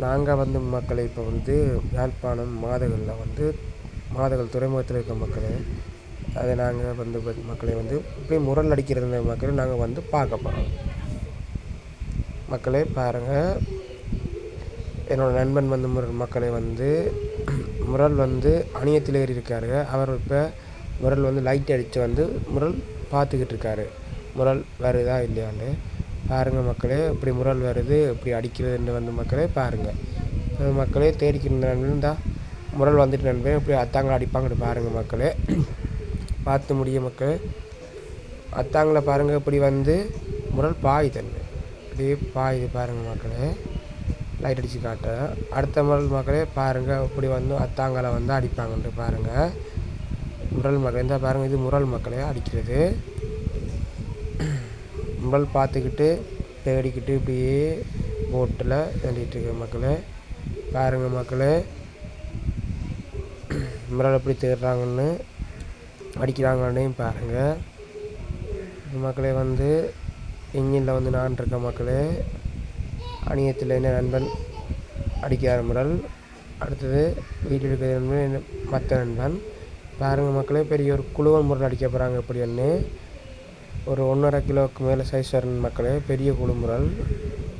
நாங்கள் வந்து மக்களை இப்போ வந்து யாழ்ப்பாணம் மாதகள் துறைமுகத்தில் இருக்க மக்களே, அதை நாங்கள் வந்து மக்களை வந்து இப்படி முரல் அடிக்கிற மக்களை நாங்கள் வந்து பார்க்க போகிறோம். மக்களே பாருங்கள், என்னோடய நண்பன் வந்து மக்களை வந்து முரல் வந்து அணியத்தில் ஏறி இருக்காரு. அவர் இப்போ முரல் வந்து லைட் அடித்து வந்து முரல் பார்த்துக்கிட்டு இருக்காரு, முரல் வருதா இல்லையான்னு. பாருங்கள் மக்களே, இப்படி முரல் வருது இப்படி அடிக்கிறதுன்னு வந்து மக்களே பாருங்கள். மக்களே தேடிக்கிட்டு நண்பன் தான் முரல் வந்துட்டு நண்பன் இப்படி அத்தாங்களை அடிப்பாங்கன்னு பாருங்கள் மக்களே. பார்த்து முடிய மக்களே, அத்தாங்களை பாருங்கள் இப்படி வந்து முரல் பாயுது, இப்படி பாயுது பாருங்கள் மக்களே. லைட் அடித்து காட்ட அடுத்த முரல் மக்களே பாருங்கள் இப்படி வந்து அத்தாங்களை வந்து அடிப்பாங்கன்ட்டு பாருங்கள். முரல் மக்களே இந்த பாருங்கள், இது முரல் மக்களே அடிக்கிறது. முரல் பார்த்துக்கிட்டு தேடிக்கிட்டு இப்படியே போட்டில் தேடிட்டுருக்க மக்களே. பாருங்கள் மக்களே, முரல் எப்படி தேடுறாங்கன்னு அடிக்கிறாங்கன்னு பாருங்கள். மக்களே வந்து இன்ஜினில் வந்து நான் இருக்க மக்களே, அணியத்தில் என்ன நண்பன் அடிக்கிறார் முரல். அடுத்தது வீட்டில் இருக்கிற நண்பன் மற்ற நண்பன். பாருங்கள் மக்களே, பெரிய ஒரு குழுவன் முரல் அடிக்க போகிறாங்க எப்படின்னு. ஒரு 1.5 கிலோவுக்கு மேலே சைஸ் வரணும் மக்களே, பெரிய குழு முரல்,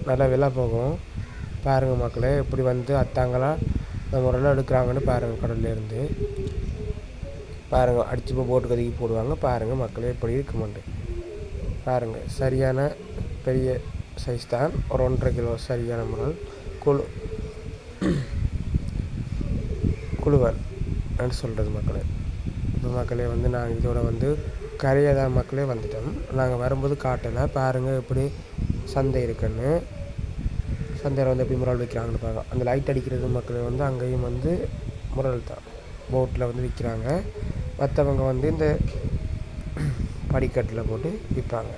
நல்லா விலை போகும். பாருங்கள் மக்களே, எப்படி வந்து அத்தாங்களா இந்த முரலை எடுக்கிறாங்கன்னு பாருங்கள். கடல்லேருந்து பாருங்கள் அடித்து போட்டு கதிக்கி போடுவாங்க. பாருங்கள் மக்களே எப்படி இருக்குமெண்டு பாருங்கள். சரியான பெரிய சைஸ் தான், ஒரு 1.5 கிலோ சரியான முரல் குழுவன் சொல்கிறது மக்களே. இப்போ மக்களே வந்து நாங்கள் இதோட வந்து கரையை தான் மக்களே வந்துட்டோம். நாங்கள் வரும்போது காட்டலை. பாருங்கள் எப்படி சந்தை இருக்குன்னு. சந்தையில் வந்து எப்படி முரல் விற்கிறாங்கன்னு பாருங்கள். அந்த லைட் அடிக்கிறது மக்களே வந்து அங்கேயும் வந்து முரல் தான் போட்டில் வந்து விற்கிறாங்க. மற்றவங்க வந்து இந்த படிக்கட்டில் போட்டு விற்பாங்க.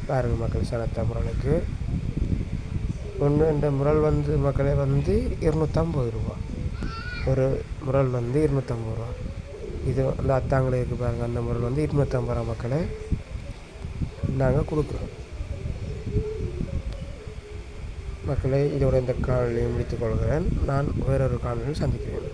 பாருங்கள் மக்கள், சனத்த முரலுக்கு இந்த முரல் வந்து மக்களே வந்து 250 ரூபா. ஒரு முரல் வந்து 250 ரூபா. இது அந்த அத்தாங்களே இருக்குது பாருங்கள், அந்த முரல் வந்து 250 ரூபா மக்களே நாங்கள் கொடுக்குறோம். மக்களே இதோட இந்த காணொலியை முடித்துக்கொள்கிறேன். நான் வேறொரு காணொலியில் சந்திக்கிறேன்.